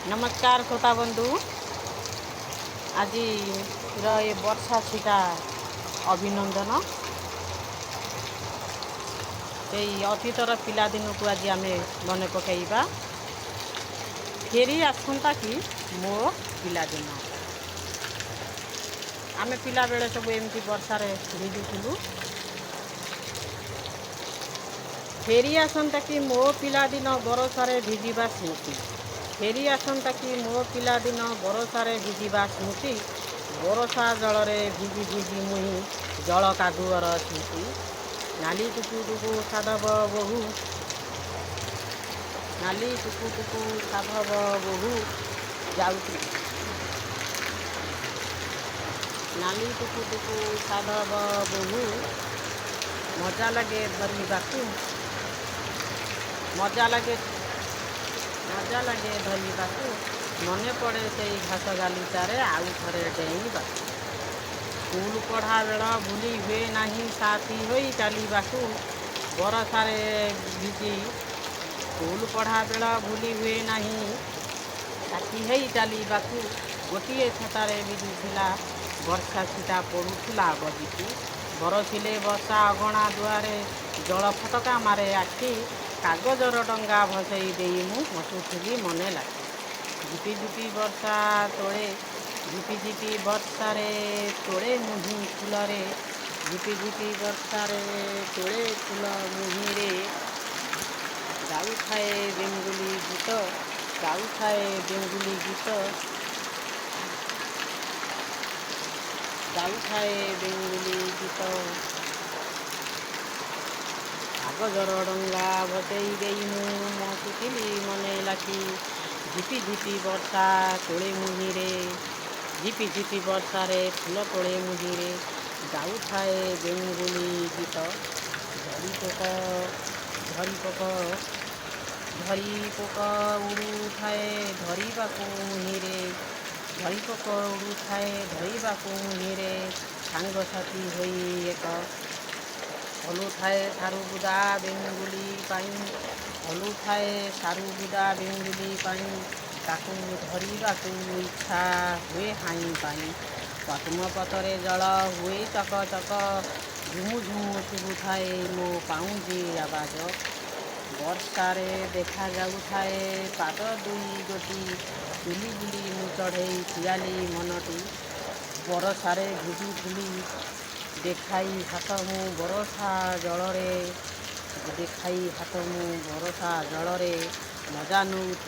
नमस्कार श्रोता बंधु। आज ये वर्षा छिटा अभिनंदन से अतीतर पिलादिन को आज आम मन पकईबा फेरी आसंता कि मो पिलादिन आम पिला बेले सब एमती वर्षार भिजुलु फेरी आसंता कि मो पिलादिन बरसारे भिजिबा स्मृति फेरी आसंता कि मो पिलादिन बरसारे भिजिबा स्मृति बरसा जल भिजी भिजी मुही जल कादुअर स्मृति नाली टुकु टुकु साधव बहु नाली टुकु टुकु साधव बहु जाउती नाली टुकु टुकु साधव बहु मजा लगे धरिबाकू मजा लगे धरिबाकू मने पड़े से घास गालीचारे आउ थरे डेइबा स्कूल पढ़ा बेल भूली हुए नहीं साथी होई चलवाकू बरसारे भिजी स्कूल पढ़ा बेल भूली हुए नहीं साथी होई चलवाकू गोटे छतारे भिजुला वर्षा छिटा पड़ूला बजिकी बरसिले वर्षा अगणा दुआरे जल फटका मारे आखि कागजर डंगा भसई दे मु हसुली मने लागे झिपी झिपी वर्षा तोड़े झिपी झिपी वर्षारे तोड़े मुही फूलरे झिपी झिपी वर्षारे तोड़े फूल मुहीरे गाउଥାଏ बेंगुली गीत गाउଥାଏ बेंगुली गीत गाउଥାଏ बेंगुली गीत कागजर डंगा भसई देई मु हसुली मने लागी झिपी झिपी वर्षा तोड़े मुहीरे झिपी झिपी वर्षारे फूल तोड़े मुहीरे गाउଥାଏ बेंगुली गीत झरी पोक उड़ुଥାଏ धरिबाकू मुहीरे झरी पोक उड़ुଥାଏ धरिबाकू मुहीरे सांगसाथी होई एक हलुଥାଏ सारुबुदा बेंगुली पाई हलुଥାଏ सारुबुदा बेंगुली पाई ताकू धरिबाकू इच्छा हुए हाई पाई पद्मपतरे जल हुए चक चक झुमु झुमु शुभुଥାଏ मो पाउंजी आवाज वर्षारे देखा जाउଥାଏ पाद दुई गोटी बुली बुली मु चढ़ई पियाली मनटी बरसारे भिजुली देखाई हाथ मु बरसा जलरे देखाई हाथ मु बरसा जलरे मजा नौ।